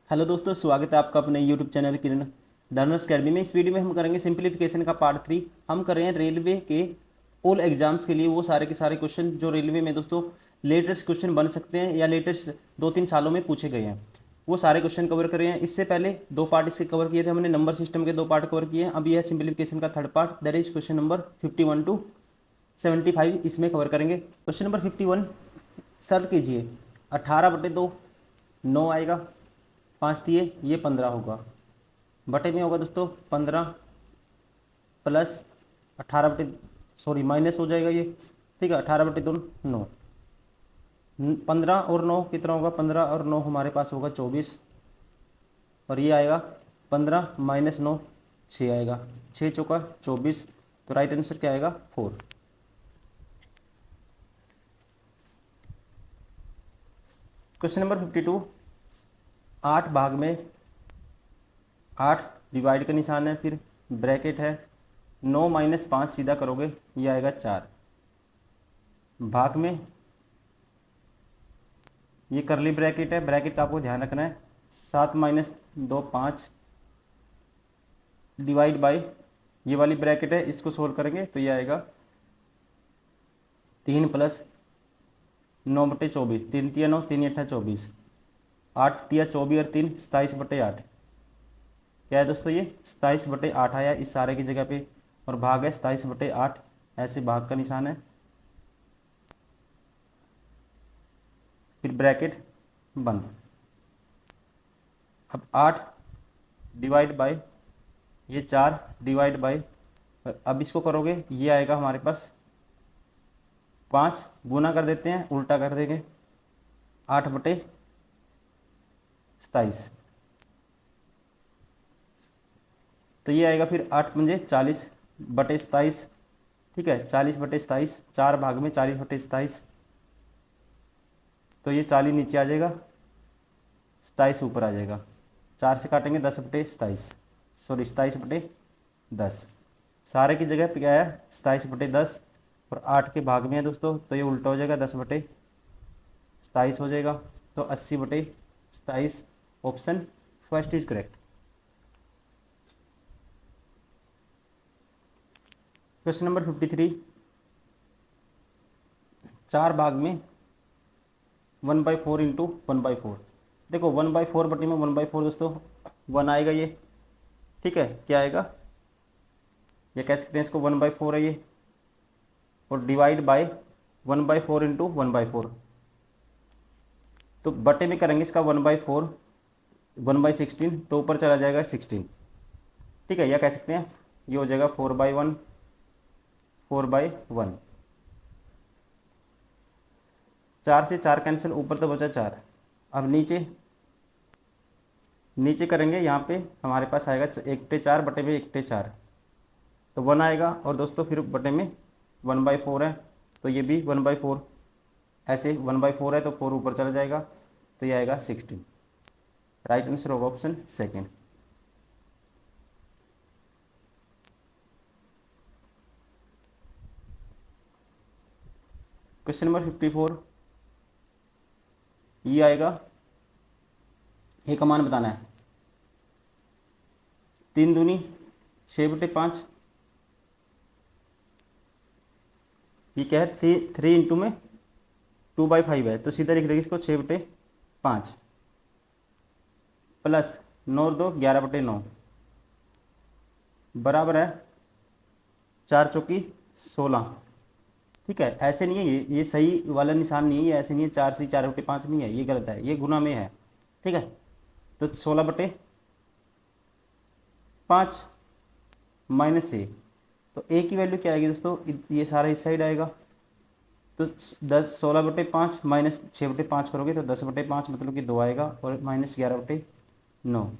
Hello दोस्तों, स्वागत है आपका अपने यूट्यूब चैनल किरण लर्नर्स अकेडमी में। इस वीडियो में हम करेंगे सिंप्लीफिकेशन का पार्ट 3। हम कर रहे हैं रेलवे के ऑल एग्जाम्स के लिए वो सारे के सारे क्वेश्चन जो रेलवे में दोस्तों लेटेस्ट क्वेश्चन बन सकते हैं या लेटेस्ट 2-3 सालों में पूछे गए हैं, वो सारे क्वेश्चन कवर कर रहे हैं। इससे पहले 2 पार्ट इसके कवर किए थे हमने, नंबर सिस्टम के 2 पार्ट कवर किए हैं। अब यह सिंप्लीफिकेशन का 3rd part, that is question number 51 to 75 इसमें कवर करेंगे। क्वेश्चन नंबर 51 सर कीजिए। 18/2 9 आएगा, 5 दिए, ये 15 होगा। बटे में होगा दोस्तों 15 प्लस 18 माइनस हो जाएगा ये, ठीक है। 18/2 9, 15 और 9 कितना होगा, 15 और 9 हमारे पास होगा 24, और ये आएगा 15 माइनस 9 6 आएगा, 6 चौका 24। तो राइट आंसर क्या आएगा 4। क्वेश्चन नंबर 52 8 भाग में 8 डिवाइड का निशान है, फिर ब्रैकेट है, 9 माइनस 5 सीधा करोगे ये आएगा 4। भाग में ये करली ब्रैकेट है, ब्रैकेट का आपको ध्यान रखना है। 7 माइनस 2 5 डिवाइड बाय ये वाली ब्रैकेट है, इसको सोल्व करेंगे तो ये आएगा 3 प्लस 9/24, 3 तिया 9, 3 8 24, 8 तिया 24 और 3 27/8। क्या है दोस्तों, ये 27/8 आया इस सारे की जगह पे, और भाग है 27/8, ऐसे भाग का निशान है, फिर ब्रैकेट बंद। अब 8 डिवाइड बाय ये 4 डिवाइड बाय, अब इसको करोगे ये आएगा हमारे पास 5, गुना कर देते हैं, उल्टा कर देंगे, 8/27। तो ये आएगा फिर 8×5 40/27, ठीक है। 40/27, 4 भाग में 40/27, तो ये 40 नीचे आ जाएगा, 27 ऊपर आ जाएगा। 4 से काटेंगे 10/27, 27/10। सारे की जगह पे क्या है 27/10, और 8 के भाग में है दोस्तों, तो ये उल्टा हो जाएगा, 10/27 हो जाएगा। तो 80/27, option first is correct. Question number 53 4 भाग में 1/4 इंटू 1/4। देखो 1/4 बटे में 1/4 दोस्तों 1 आएगा ये, ठीक है। क्या आएगा, ये कह सकते हैं इसको 1/4 है ये, और डिवाइड बाय 1/4 इंटू 1/4। तो बटे में करेंगे इसका 1/4, 1/16, तो ऊपर चला जाएगा 16, ठीक है। या कह सकते हैं ये हो जाएगा 4/1, 4/1। 4 से 4 कैंसिल, ऊपर तो बचा 4। अब नीचे नीचे करेंगे, यहाँ पे हमारे पास आएगा 1/4 बटे में 1/4, तो 1 आएगा, और दोस्तों फिर बटे में 1/4 है, तो ये भी 1/4, ऐसे 1/4 है तो 4 ऊपर चला जाएगा, तो ये आएगा 16। राइट आंसर होगा ऑप्शन सेकेंड। क्वेश्चन नंबर 54 ये आएगा, ये का मान बताना है। 3 दूनी 6/5, ये क्या है 3 इंटू में 2/5 है, तो सीधा लिख देंगे इसको 6/5, प्लस 9 और 2 11/9, बराबर है 4 चौकी 16, ठीक है। ऐसे नहीं है, ये सही वाला निशान नहीं है, ये ऐसे नहीं है 4 से 4/5 नहीं है, ये गलत है, ये गुना में है, ठीक है। तो 16/5 माइनस ए, तो ए की वैल्यू क्या आएगी दोस्तों, ये सारा इस साइड आएगा, तो 16/5 माइनस 6/5 करोगे तो 10/5, मतलब कि 2 आएगा, और माइनस 11/9,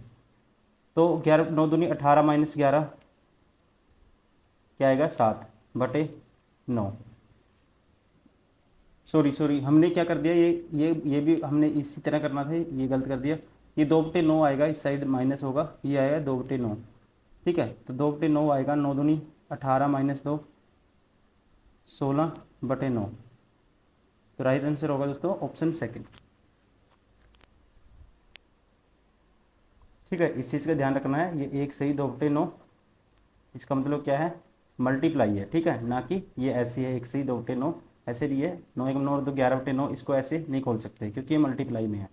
तो 11 9 दूनी 18 माइनस 11 क्या आएगा 7/9। सॉरी हमने क्या कर दिया, ये भी हमने इसी तरह करना था, ये गलत कर दिया। ये 2/9 आएगा, इस साइड माइनस होगा, ये आएगा 2/9, ठीक है। तो 2/9 आएगा, 9 दूनी 18 माइनस 2 16/9। तो राइट आंसर होगा दोस्तों ऑप्शन सेकंड। ठीक है, इस चीज़ का ध्यान रखना है। ये 1 सही 2/9, इसका मतलब क्या है, मल्टीप्लाई है। ठीक है, ना कि ये ऐसे है 1 सही 2/9, ऐसे नहीं है। 9 1 9 और 2 11/9, इसको ऐसे नहीं खोल सकते क्योंकि ये मल्टीप्लाई में है।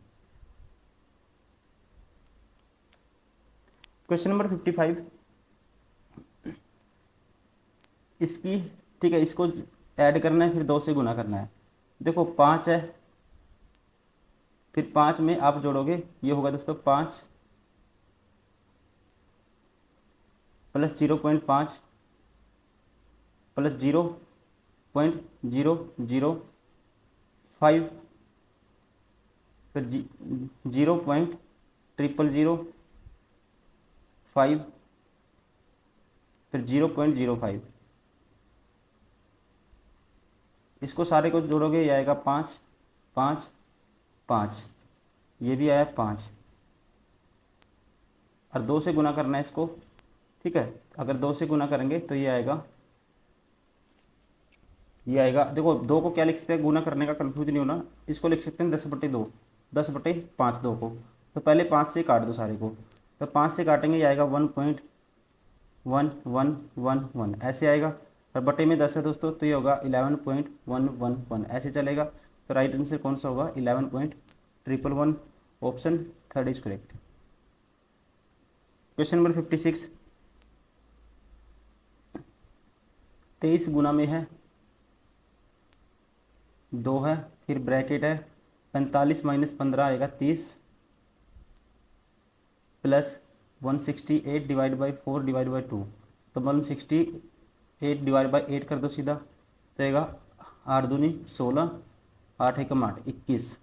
क्वेश्चन नंबर 55 इसकी, ठीक है, इसको ऐड करना है, फिर 2 से गुना करना है। देखो 5 है, फिर 5 में आप जोड़ोगे, ये होगा दोस्तों 5 प्लस 0.5 प्लस 0.005, फिर 0.0005, फिर 0.05। इसको सारे को जोड़ोगे, ये आएगा 5 5 5, ये भी आया 5, और 2 से गुना करना है इसको। ठीक है, अगर 2 से गुना करेंगे तो ये आएगा, ये आएगा। देखो 2 को क्या लिख सकते हैं, गुना करने का कंफ्यूज नहीं होना, इसको लिख सकते हैं 10/2, 10/5 2 को। तो पहले 5 से काट दो सारे को, तो 5 से काटेंगे, ये आएगा 1.1111, ऐसे आएगा। और बटे में 10 है दोस्तों, तो ये होगा 11.111, ऐसे चलेगा। तो राइट आंसर कौन सा होगा, 11.111, option third is correct. Question number 56, 23 गुना में है 2 है, फिर ब्रैकेट है 45 माइनस 15 आएगा 30, plus 168 divide by 4 divide by 2, तो 168 डिवाइड बाई 8 कर दो सीधा, तो आएगा 8 दूनी 16, 8 एकम 8 21,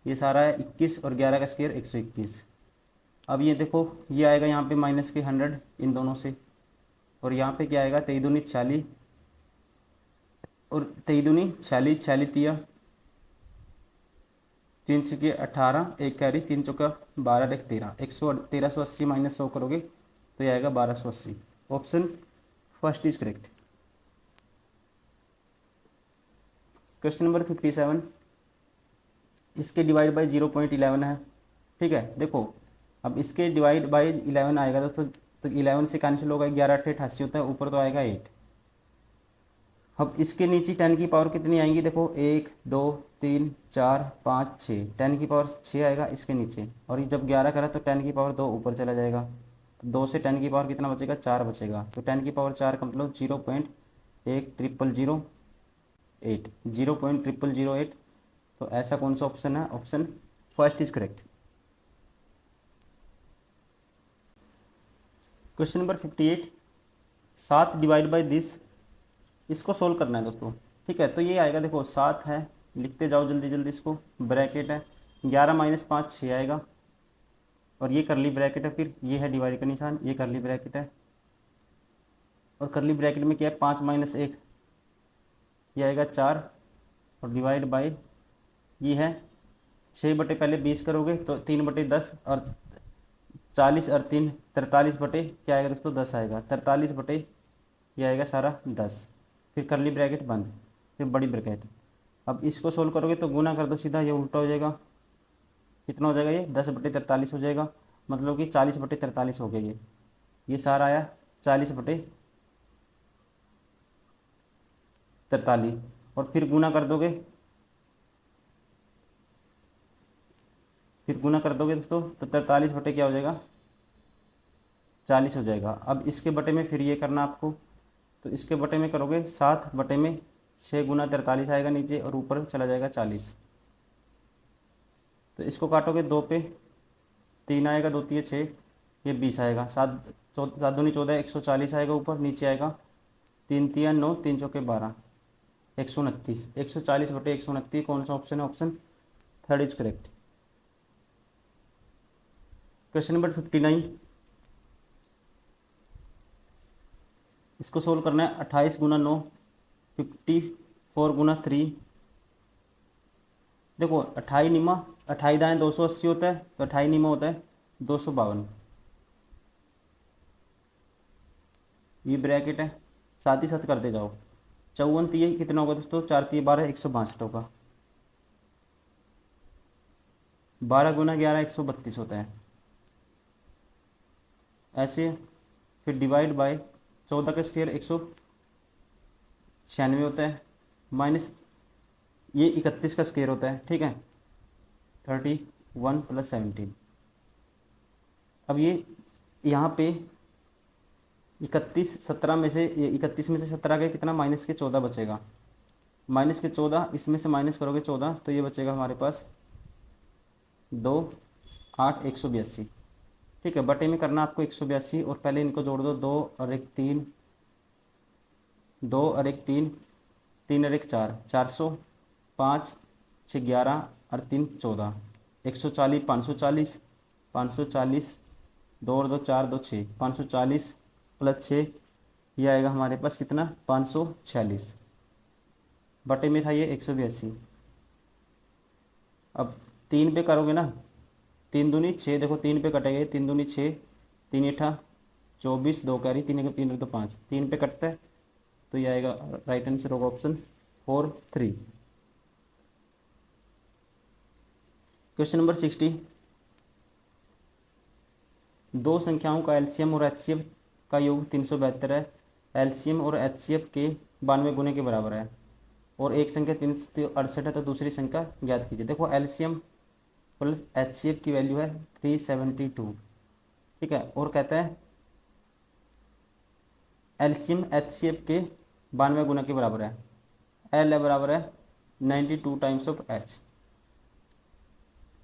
ये सारा है 21, और 11 का स्क्वायर 121। अब ये देखो, ये आएगा यहाँ पे माइनस के 100 इन दोनों से, और यहाँ पे क्या आएगा 23 दूनी 46, और 23 दूनी 46, 46 तिया 3 छके 18, एक कैरी 3 चौका 12 एक 13, 1380 माइनस 100 करोगे तो ये आएगा 1280, option first is correct. Question number 57, इसके डिवाइड बाई 0.11 है। ठीक है, देखो अब इसके डिवाइड बाई 11 आएगा तो 11 से कैंसिल होगा, 11 8 88 होता है, ऊपर तो आएगा 8। अब इसके नीचे 10 की पावर कितनी आएंगी, देखो 1 2 3 4 5 6, 10 की पावर 6 आएगा इसके नीचे, और ये जब 11 करा तो 10 की पावर 2 ऊपर चला जाएगा, तो 2 से 10 की पावर कितना बचेगा, 4 बचेगा। तो 10 की पावर 4 का मतलब 0.10008, 0.0008। तो ऐसा कौन सा ऑप्शन है, option first is correct. Question number 58, 7 divide by this, इसको सोल्व करना है दोस्तों। ठीक है, तो ये आएगा, देखो 7 है, लिखते जाओ जल्दी जल्दी, इसको ब्रैकेट है 11 माइनस 5 6 आएगा, और ये करली ब्रैकेट है, फिर ये है डिवाइड का निशान, ये करली ब्रैकेट है, और करली ब्रैकेट में क्या है 5 माइनस 1, ये आएगा 4, और डिवाइड बाई ये है 6 बटे पहले 20 करोगे तो 3/10, और 40 और 3 43 बटे क्या आएगा दोस्तों 10 आएगा, 43 बटे ये आएगा सारा 10, फिर करली ब्रैकेट बंद, फिर बड़ी ब्रैकेट। अब इसको सोल्व करोगे तो गुना कर दो सीधा, ये उल्टा हो जाएगा, कितना हो जाएगा, ये 10/43 हो जाएगा, मतलब कि 40/43 हो गया। ये सारा आया 40/43, और फिर गुना कर दोगे, दोस्तों तो 43 बटे क्या हो जाएगा 40 हो जाएगा। अब इसके बटे में फिर ये करना आपको, तो इसके बटे में करोगे 7 बटे में 6 गुना 43 आएगा नीचे, और ऊपर चला जाएगा 40। तो इसको काटोगे 2 पे, 3 आएगा, 2 3 6, ये 20 आएगा, 7 7 दूनी 14, 140 आएगा ऊपर, नीचे आएगा 3 3 9, 3 चौके 12, 129, 140 बटे 129, कौन सा ऑप्शन है, option third is correct. Question number 59, इसको सोल्व करना है 28 गुना 9, 54 गुना 3। देखो 28 निमा, 28 दाएँ 280 होता है, तो 28 निमा होता है 252, ये ब्रैकेट है, साथ ही साथ करते जाओ। 54 तीय कितना होगा दोस्तों, 4 तीय 12, 162 होगा। 12 गुना 11 132 होता है, ऐसे, फिर डिवाइड बाय 14 का स्क्वायर 196 होता है, माइनस ये 31 का स्क्वायर होता है, ठीक है, 31 + 17। अब ये यहाँ पे 31 17 में से, ये 31 में से 17 गए, कितना माइनस के 14 बचेगा, माइनस के 14, इसमें से माइनस करोगे 14 तो ये बचेगा हमारे पास 2 8 182, ठीक है। बटे में करना आपको 182 और पहले इनको जोड़ दो, 2 और 1 3, 2 और 1 3, 3 और 1 4, 400, 5 6 11 और 3 14, 140 540, 540, 2 और 2 4 2 6, 540 + 6, ये आएगा हमारे पास कितना 546, बटे में था ये 182। अब 3 पे करोगे ना, 3 दूनी 6, देखो 3 पे कटेगा, 3 दूनी 6, 3 8 24, 2 कैरी, 3 3 तो 5, 3 पे कटता है, तो ये आएगा राइट आंसर होगा ऑप्शन 4 3। क्वेश्चन नंबर 60, दो संख्याओं का एलसीएम और एचसीएफ का योग 372 है, एलसीएम और एचसीएफ के 92 गुने के बराबर है, और एक संख्या 368 है, तो दूसरी संख्या ज्ञात कीजिए। देखो एलसीएम प्लस एचसीएफ की वैल्यू है 372, ठीक है, और कहता है एलसीएम एचसीएफ के 92 गुना के बराबर है, एल बराबर है 92 टाइम्स ऑफ एच,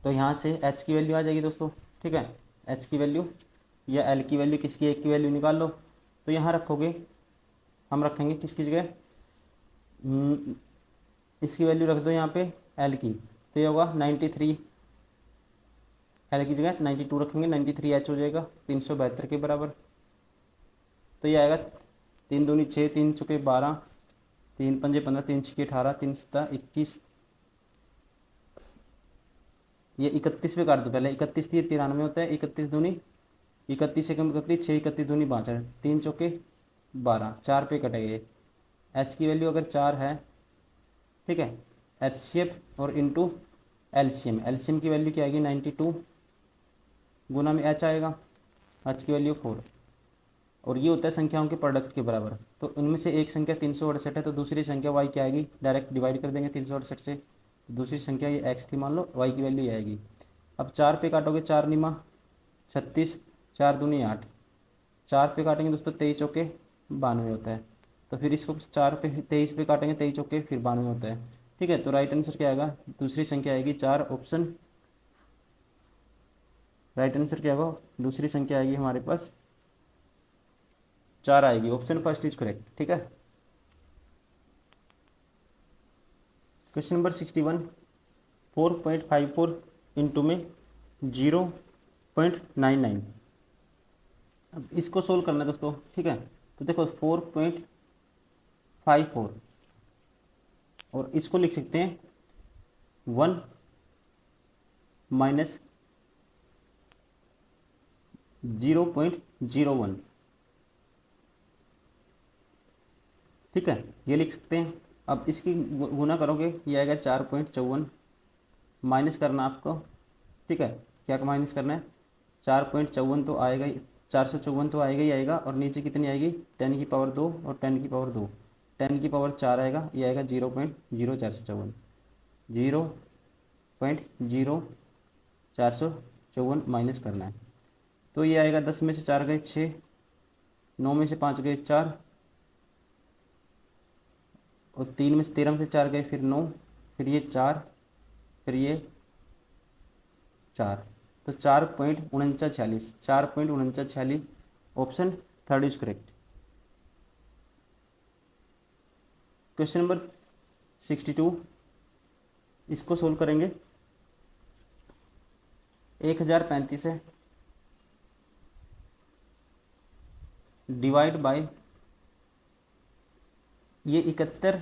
तो यहाँ से एच की वैल्यू आ जाएगी दोस्तों, ठीक है, एच की वैल्यू या एल की वैल्यू, किसकी एक की वैल्यू निकाल लो, तो यहाँ रखोगे, हम रखेंगे किसकी जगह, इसकी वैल्यू रख दो यहाँ पे एल की, तो ये होगा 93, एल की जगह 92 रखेंगे, 93 एच हो जाएगा 372 के बराबर, तो ये आएगा 3 दूनी 6, 3 चुके 12, 3 पंजे 15, 3 छके 18, 3 सत्ता 21, ये 31 पे काट दो पहले, 31 थी 93 होता है, 31 दूनी 31 एकम 31, 6 31 दूनी 62, 3 चौके 12, 4 पे कटेगा, एच की वैल्यू अगर 4 है, ठीक है, एच सी एफ और इंटू एलसीएम, एलसीएम की वैल्यू क्या आएगी 92 गुना में एच आएगा, एच की वैल्यू 4, और ये होता है संख्याओं के प्रोडक्ट के बराबर, तो इनमें से एक संख्या 368 है, तो दूसरी संख्या वाई क्या आएगी, डायरेक्ट डिवाइड कर देंगे 368 से, तो दूसरी संख्या ये एक्स थी मान लो, वाई की वैल्यू ये आएगी। अब 4 पे काटोगे, 4 निमा 36, 4 दूनी 8, 4 पे काटेंगे दोस्तों 23 चौके 92 होता है, तो फिर इसको 4 पे 23 पे काटेंगे 23 चौके फिर 92 होता है, ठीक है, तो राइट आंसर क्या आएगा, दूसरी संख्या आएगी 4, ऑप्शन राइट आंसर क्या होगा, दूसरी संख्या आएगी हमारे पास 4 आएगी, ऑप्शन फर्स्ट इज करेक्ट, ठीक है। क्वेश्चन नंबर 61, 4.54 इंटू में 0.99, अब इसको सोल्व करना है दोस्तों, ठीक है, तो देखो 4.54 और इसको लिख सकते हैं 1 माइनस 0.01, ठीक है, ये लिख सकते हैं। अब इसकी गुना करोगे, ये आएगा 4.54, माइनस करना आपको, ठीक है, क्या माइनस करना है, 4.54 तो आएगा ही, 454 तो आएगा ही आएगा, और नीचे कितनी आएगी 10 की पावर 2 और 10 की पावर 2, 10 की पावर 4 आएगा, ये आएगा 0.0454, 0.0454 माइनस करना है, तो ये आएगा 10 में से 4 गए 6, 9 में से 5 गए 4, और 3 में से 13 में से 4 गए फिर 9, फिर ये 4, फिर ये 4, तो 4.49, 4.49, option third is correct. Question number 62, इसको सोल्व करेंगे, 1035 है, डिवाइड बाय ये 71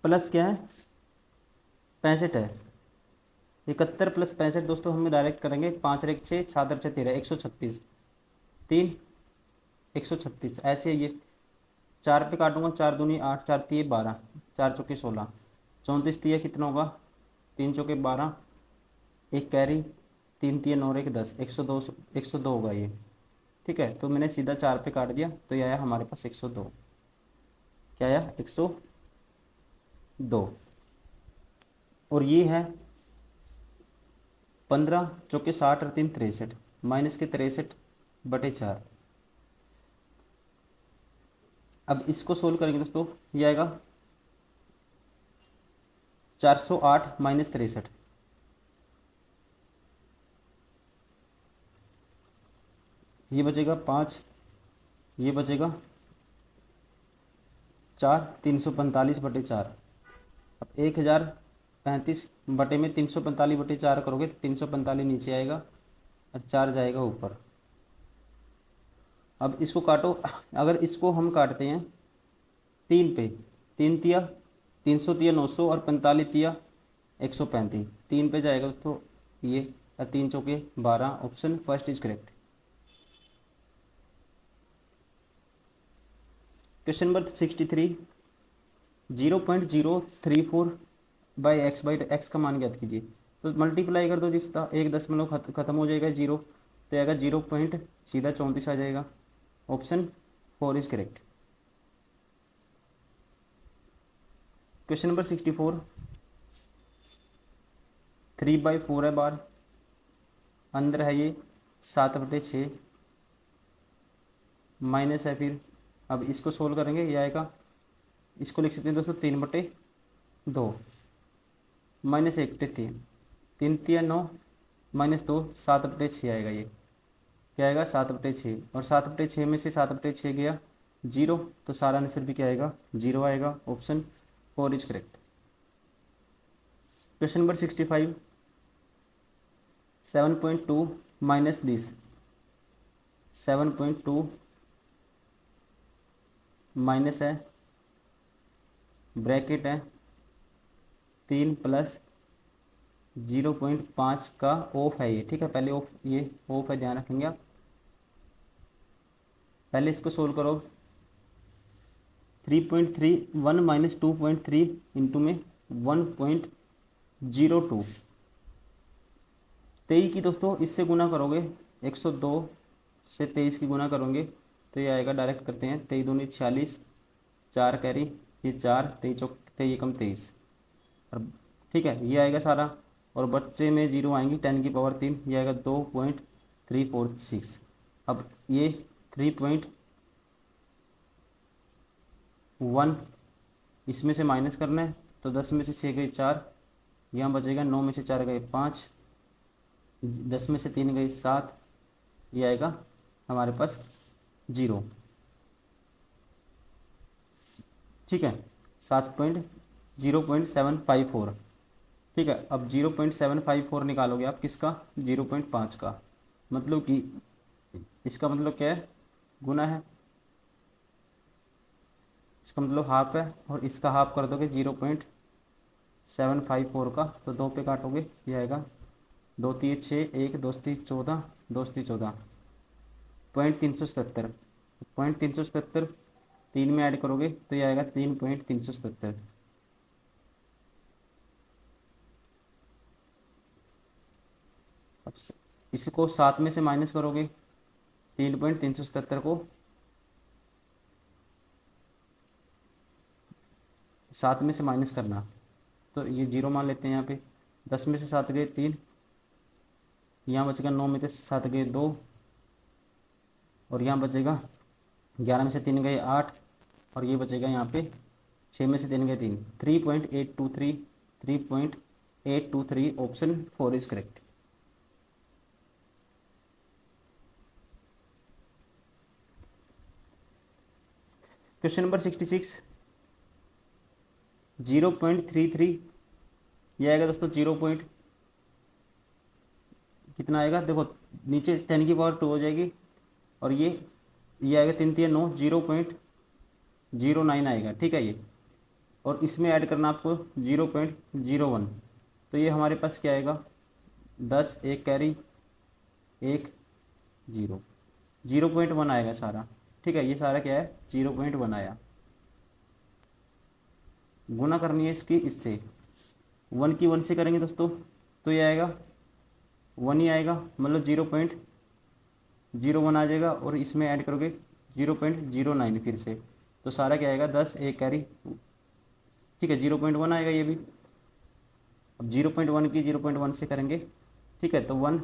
प्लस क्या है 65 है, 71 + 65 दोस्तों हम डायरेक्ट करेंगे, 5 और 1 6, 7 और 6 13, 136, 3 136, ऐसे ये 4 पे काटूंगा, 4 दूनी 8, 4 तिये 12, 4 चौके 16, 34 तिया कितना होगा 3 चौके 12, एक कैरी, 3 तिये 9 और 1 10, 102 होगा ये, ठीक है, तो मैंने सीधा 4 पे काट दिया तो ये आया हमारे पास 102। क्या आया? 102। और ये है 15 चौके 60 और 3 63, माइनस के 63/4। अब इसको सोल्व करेंगे दोस्तों, ये आएगा 408 माइनस 63। ये बचेगा 5, ये बचेगा 4, 345/4। अब 1035 बटे में 345/4 करोगे तो 345 नीचे आएगा और 4 जाएगा ऊपर। अब इसको काटो, अगर इसको हम काटते हैं 3 पे, 3 तिया 300 तिया 900 और 45 तिया 135, 3 पे जाएगा दोस्तों ये, 3 चौके 12। Option first is correct. Question number 63, 0.034/x का मान ज्ञात कीजिए। तो मल्टीप्लाई कर दो, जिसका 1 दशमलव खत्म हो जाएगा 0, तो आएगा 0 पॉइंट सीधा 34 आ जाएगा। Option 4 is correct. Question number 64, 3/4 है बार, अंदर है ये 7/6 माइनस है फिर। अब इसको सोल्व करेंगे, ये आएगा, इसको लिख सकते हैं दोस्तों 3/2 माइनस 1/3, 3 तिया 9 माइनस 2 7/6 आएगा। ये क्या आएगा? 7/6। और 7/6 में से 7/6 गया 0, तो सारा आंसर भी क्या आएगा? 0 आएगा। Option 4 is correct. Question number 65, 7.2 minus this, 7.2 minus है, ब्रैकेट है 3 प्लस 0.5 का ऑफ है ये, ठीक है। पहले ऑफ, ये ऑफ है, ध्यान रखेंगे आप। पहले इसको सोल्व करो, 3.31 माइनस 2.3 इंटू में 1.02, 23 की दोस्तों इससे गुना करोगे, 102 से 23 की गुना करोगे तो ये आएगा, डायरेक्ट करते हैं, 23 दूनी 46, 4 कैरी, ये 4, 23 चौक 23 एकम 23, और ठीक है ये आएगा सारा। और बच्चे में 0 आएंगी, 10 की पावर 3, ये आएगा 2.346। अब ये 3.1 इसमें से माइनस करना है, तो 10 में से 6 गए 4, यहाँ बचेगा 9 में से 4 गए 5, 10 में से 3 गई 7, ये आएगा हमारे पास 0, ठीक है, 0.754, ठीक है। अब 0.754 निकालोगे आप किसका? 0.5 का, मतलब कि इसका मतलब क्या है? गुना है, इसका मतलब हाफ है, और इसका हाफ कर दोगे 0.754 का, तो 2 पे काटोगे, ये आएगा 2 3 6, 1 2 3 14, 2 3 14, 0.377, 0.377 3 में ऐड करोगे तो ये आएगा 3.377। अब इसको 7 में से माइनस करोगे, 3.377 को 7 में से माइनस करना, तो ये 0 मान लेते हैं यहाँ पे। 10 में से 7 गए 3, यहाँ बचेगा 9 में से 7 गए 2, और यहाँ बचेगा 11 में से 3 गए 8, और ये बचेगा यहाँ पे 6 में से 3 गए 3, 3.823, 3.823। Option 4 is correct. Question number 66, 0.33, ये आएगा दोस्तों 0 पॉइंट कितना आएगा? देखो नीचे 10 की पावर 2 हो जाएगी, और ये आएगा 3 3 9, 0.09 आएगा, ठीक है ये। और इसमें ऐड करना आपको 0.01, तो ये हमारे पास क्या आएगा? 10, 1 कैरी 1 0, 0.1 आएगा सारा, ठीक है। ये सारा क्या है? 0.1 आया। गुना करनी है इसकी इससे, 1 की 1 से करेंगे दोस्तों तो ये आएगा 1 ही आएगा, मतलब 0.01 आ जाएगा और इसमें ऐड करोगे 0.09 फिर से, तो सारा क्या आएगा 10, एक कैरी, ठीक है 0.1 आएगा ये भी। अब 0.1 की 0.1 से करेंगे, ठीक है, तो 1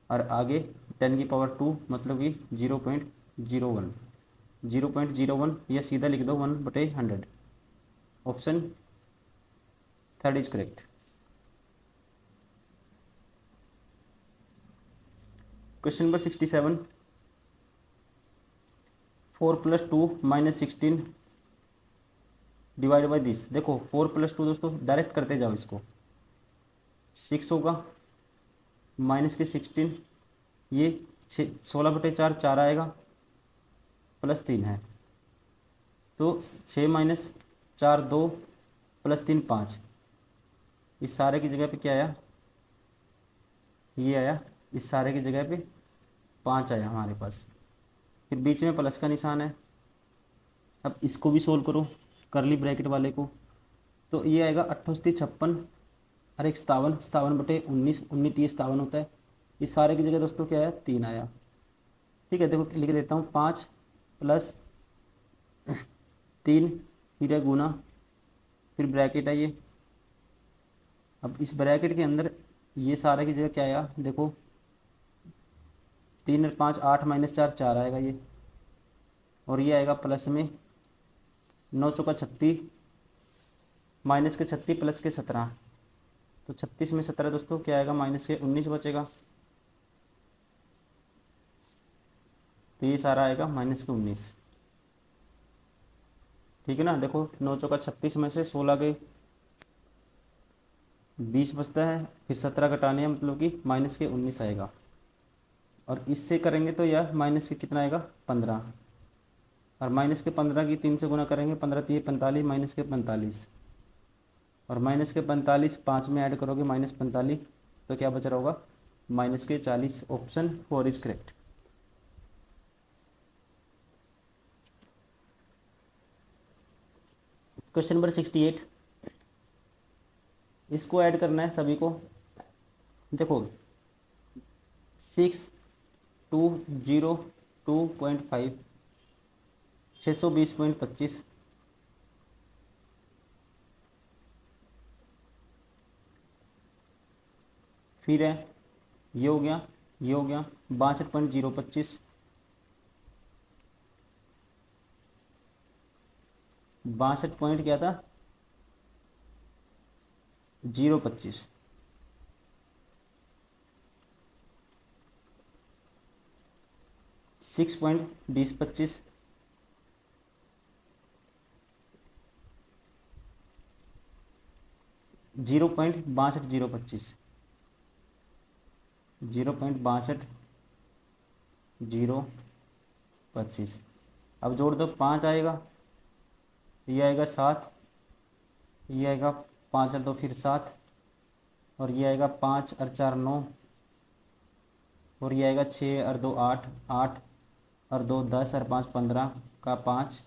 और आगे 10⁻², मतलब कि 0.01, 0.01 या सीधा लिख दो 1/100। Option third is correct. Question number 67, 4 + 2 - 16 divide by this. देखो 4 + 2 दोस्तों डायरेक्ट करते जाओ इसको, 6 होगा माइनस के 16, ये 16/4 4 आएगा, +3 है, तो 6 - 4 2, +3 5। इस सारे की जगह पे क्या आया, ये आया, इस सारे की जगह पे 5 आया हमारे पास, फिर बीच में प्लस का निशान है। अब इसको भी सोल्व करो, करली ब्रैकेट वाले को, तो ये आएगा 58 और 1 57, 57/19, 19 30 57 होता है। इस सारे की जगह दोस्तों क्या आया, 3 आया, ठीक है। देखो लिख देता हूँ, 5 + 3, फिर है गुना, फिर ब्रैकेट है ये। अब इस ब्रैकेट के अंदर ये सारे की जगह क्या आया, देखो 3 और 5 8 - 4 4 आएगा ये, और ये आएगा प्लस में 9 चौका 36, माइनस के 36 प्लस के 17, तो 36 में 17 दोस्तों क्या आएगा, माइनस के 19 बचेगा, तो ये सारा आएगा माइनस के 19, ठीक है ना। देखो 9 चौका 36 में से 16 गए, 20 बचता है, फिर 17 घटाने हैं, मतलब कि माइनस के 19 आएगा। और इससे करेंगे तो यह माइनस के कितना आएगा, 15, और माइनस के 15 की 3 से गुना करेंगे, 15 3 45, माइनस के 45, और माइनस के 45 5 में ऐड करोगे -45, तो क्या बच रहा होगा, माइनस के 40। Option 4 is correct. Question number 68, इसको ऐड करना है सभी को। देखो 6202.5, 620.25, फिर है ये हो गया, ये हो गया 62.025, 62 पॉइंट क्या था, 025, 6.2025, 0.62 025, 0.62 025। अब जोड़ दो, 5 आएगा, ये आएगा 7, ये आएगा 5 और 2 फिर 7, और ये आएगा 5 और 4 9, और ये आएगा 6 और 2 8, 8 और 2 10 और 5 15 का 5,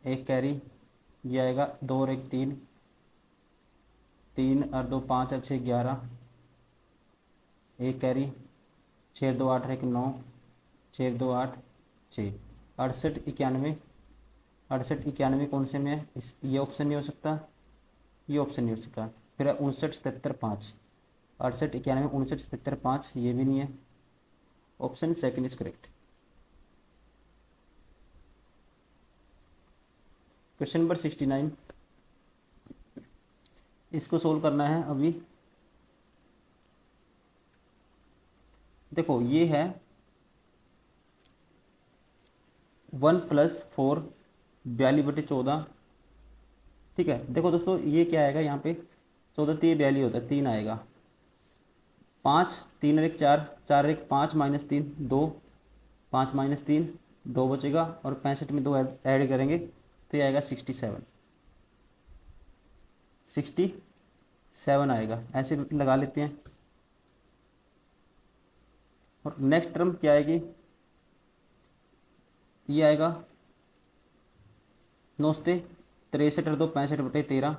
एक कैरी, ये आएगा 2 और 1 3, 3 और 2 5 और 6 11, एक कैरी, 6 2 8 और 1 9, 6 2 8 6, 68 91, 68 91 कौन से में है, इस ये ऑप्शन नहीं हो सकता, ये ऑप्शन नहीं हो सकता, फिर है 59 77 5, 68 91 59 77 5, ये भी नहीं है। Option second is correct. Question number 69, इसको सोल्व करना है अभी। देखो ये है 1 + 4 42/14, ठीक है। देखो दोस्तों ये क्या आएगा, यहाँ पे 14 3 42 होता है, 3 आएगा, 5 3 और 1 4, 4 और 1 5 -3 2, 5 -3 2 बचेगा, और 65 में 2 ऐड करेंगे तो ये आएगा 67, 67 आएगा, ऐसे लगा लेते हैं। और नेक्स्ट टर्म क्या आएगी, ये आएगा 9 से 63 और 2 65/13,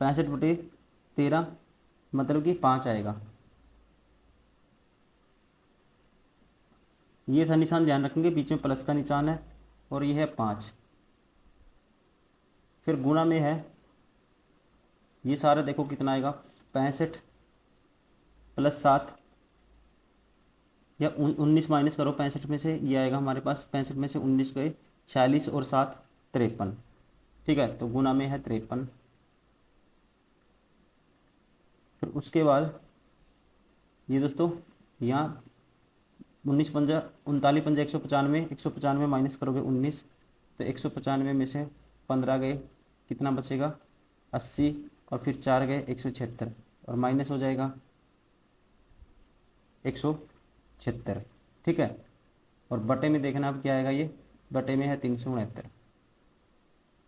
65/13 मतलब कि 5 आएगा, ये था निशान, ध्यान रखेंगे बीच में प्लस का निशान है, और ये है 5। फिर गुणा में है, ये सारा देखो कितना आएगा, 65 प्लस 7, या 19 माइनस करो 65 में से, ये आएगा हमारे पास 65 में से 19 गए 46 और 7 53। ठीक है, तो गुना में है 53। फिर उसके बाद ये दोस्तों यहाँ 19 पंजा 39 पंजा 195, 195 माइनस करोगे 19, तो 195 में से 15 गए, कितना बचेगा 80, और फिर 4 गए 176, और माइनस हो जाएगा 176। ठीक है, और बटे में देखना अब क्या आएगा, ये बटे में है 369,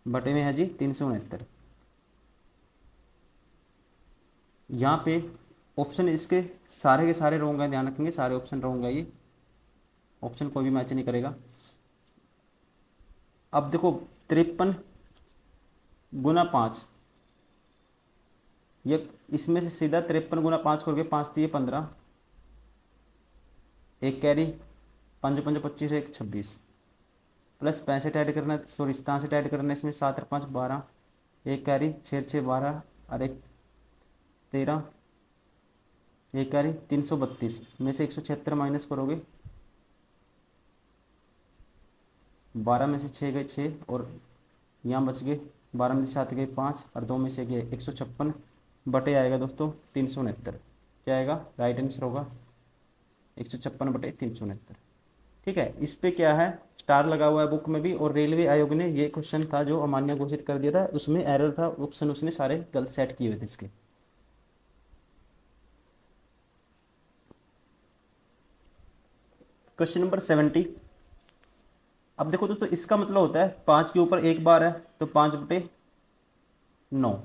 बटे में है जी 369। यहाँ पे ऑप्शन इसके सारे के सारे रॉन्ग हैं, ध्यान रखेंगे सारे ऑप्शन रॉन्ग है, ये ऑप्शन कोई भी मैच नहीं करेगा। अब देखो 53 गुना 5, ये इसमें से सीधा 53 गुना 5 करोगे, 5 दिए 15, एक कैरी, 5 5 25, एक 26, प्लस 65 ऐड करना, सॉरी 67 ऐड करना इसमें, 7 और 5 12, एक कैरी 6 6 12, और एक 13, एक कैरी 332 में से 176 माइनस करोगे, 12 में से 6 गए 6, और यहाँ बच गए 12 में से 7 गए 5, और 2 में से गए 156, बटे आएगा दोस्तों 369। क्या आएगा, राइट आंसर होगा 156 बटे 369। ठीक है, इस पे क्या है, स्टार लगा हुआ है बुक में भी, और रेलवे आयोग ने ये क्वेश्चन था जो अमान्य घोषित कर दिया था, उसमें एरर था, ऑप्शन उसने सारे गलत सेट किए हुए थे इसके। Question number 70। अब देखो दोस्तों, इसका मतलब होता है 5 के ऊपर एक बार है तो 5/9,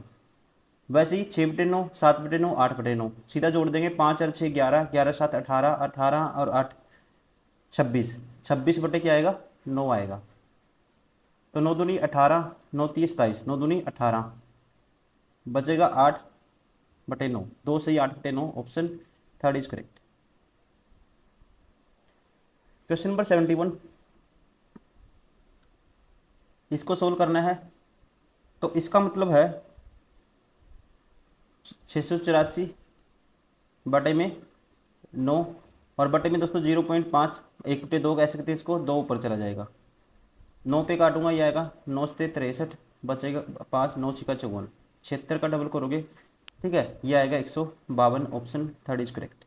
वैसे ही 6/9, 7/9, 8/9, सीधा जोड़ देंगे, 5 और 6 11, 11 7 18, 18 और 8 26, 26 बटे क्या आएगा 9 आएगा, तो 9 दूनी 18, 9 30 27, 9 दूनी 18, बचेगा 8/9, 2 से ही 8/9, option third is correct. Question number 71, इसको सोल्व करना है, तो इसका मतलब है 684 बटे में 9, और बटे में दोस्तों 0.5, 1/2 ऐसे करते इसको 2 ऊपर चला जाएगा, 9 पे काटूंगा, ये आएगा 9 से 63, बचेगा 5, 9 छिका 54, 76 का डबल करोगे, ठीक है, ये आएगा 152, option third is correct.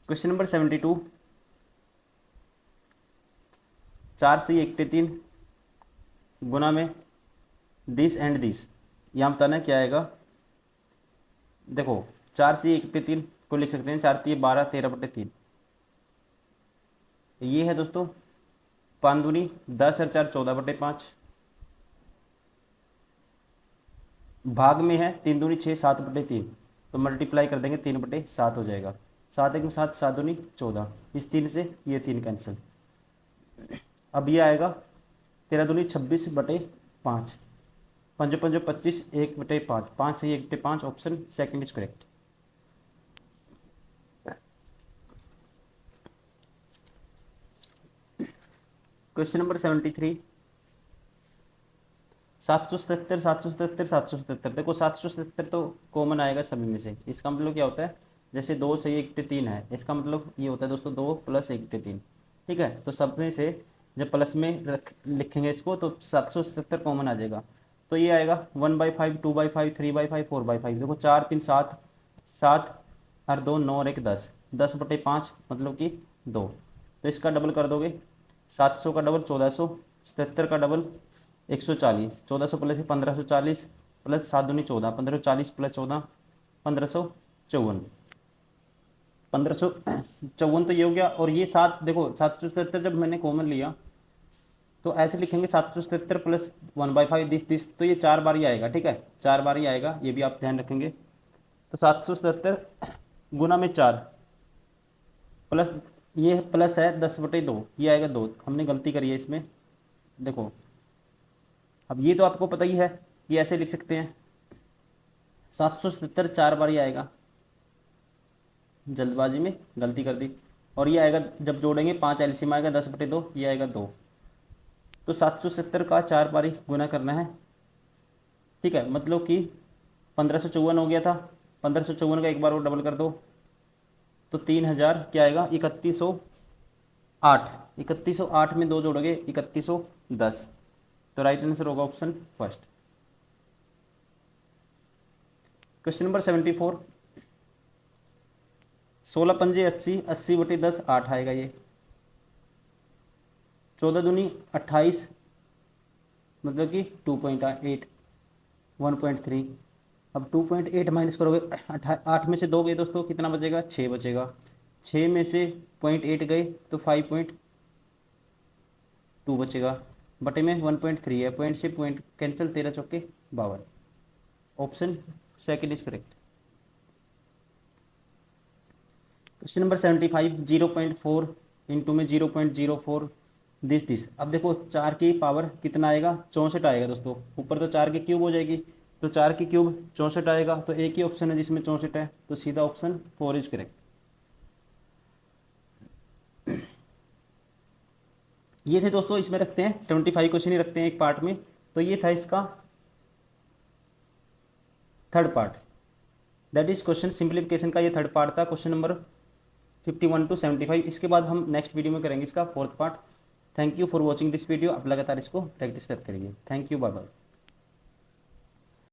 Question number 72, 4 से 1/3 गुना में दिस एंड दिस, यहाँ बताना क्या आएगा। देखो 4 से 1/3 को लिख सकते हैं, 4 3 12, 13/3, ये है दोस्तों 5 दूनी 10 और 4 14/5, भाग में है 3 दूनी 6, 7/3, तो मल्टीप्लाई कर देंगे 3/7 हो जाएगा, 7 1 7, 7 दूनी 14, इस 3 से ये 3 कैंसिल। अब ये आएगा 13 दूनी 26/5, 5 5 25, 1/5, 5 से 1/5, option second is correct. Question number 73, 777 777 777, देखो 777 तो कॉमन आएगा सभी में से, इसका मतलब क्या होता है, जैसे 2 से 1/3 है, इसका मतलब ये होता है दोस्तों 2 + 1/3। ठीक है, तो सब में से जब प्लस में लिखेंगे इसको तो 777 कॉमन आ जाएगा, तो ये आएगा 1/5, 2/5, 3/5, 4/5, देखो 4 3 7, 7 और 2 9 और 1 10, 10/5 मतलब कि 2, तो इसका डबल कर दोगे, 700 का डबल 1400, 77 का डबल 140, 1400 प्लस 1540, प्लस 7 दूनी 14, 1540 प्लस 14 1554, 1554 तो ये हो गया, और ये 7 देखो 777 जब मैंने कॉमन लिया तो ऐसे लिखेंगे 777 प्लस 1/5 दिस, तो ये 4 बार ही आएगा, ठीक है 4 बार ही आएगा, ये भी आप ध्यान रखेंगे। तो 777 गुना में 4 प्लस, ये प्लस है 10/2, ये आएगा 2, हमने गलती करी है इसमें, देखो अब ये तो आपको पता ही है, ये ऐसे लिख सकते हैं 777 4 बार ही आएगा, जल्दबाजी में गलती कर दी। और ये आएगा जब जोड़ेंगे 5 एलसीएम आएगा 10/2, ये आएगा 2। तो 770 का 4 बारी गुना करना है, ठीक है। मतलब कि 1554 हो गया था, 1554 का एक बार और डबल कर दो तो 3000 क्या आएगा 3108। 3108 में 2 जोड़ोगे 3110। तो राइट आंसर होगा ऑप्शन फर्स्ट। Question number 74। 16 पंजे 80, 80/10 8 आएगा ये। 14 दूनी 28, मतलब कि 2.8, 1.3। अब 2.8 माइनस करोगे 8 में से 2 गए दोस्तों, कितना बचेगा 6 बचेगा। 6 में से 0.8 गए तो 5.2 बचेगा, बटे में 1.3 है, पॉइंट से पॉइंट कैंसिल, 13 चौके 52। Option second is correct. Question number 75। 0.4 into में 0.04 दिस। अब देखो 4 की पावर कितना आएगा 64 आएगा दोस्तों। ऊपर तो 4 की क्यूब हो जाएगी, तो 4 की क्यूब 64 आएगा। तो एक ही ऑप्शन है जिसमें 64 है, तो सीधा ऑप्शन 4 इज करेक्ट। ये थे दोस्तों, इसमें रखते हैं 25 क्वेश्चन ही रखते हैं एक पार्ट में। तो ये था इसका third part, that is question simplification का। ये थर्ड पार्ट था, क्वेश्चन नंबर 51 to 75। इसके बाद हम नेक्स्ट वीडियो में करेंगे इसका fourth part. Thank you for watching this video. आप लगातार इसको प्रैक्टिस करते रहिए। Thank you, bye bye.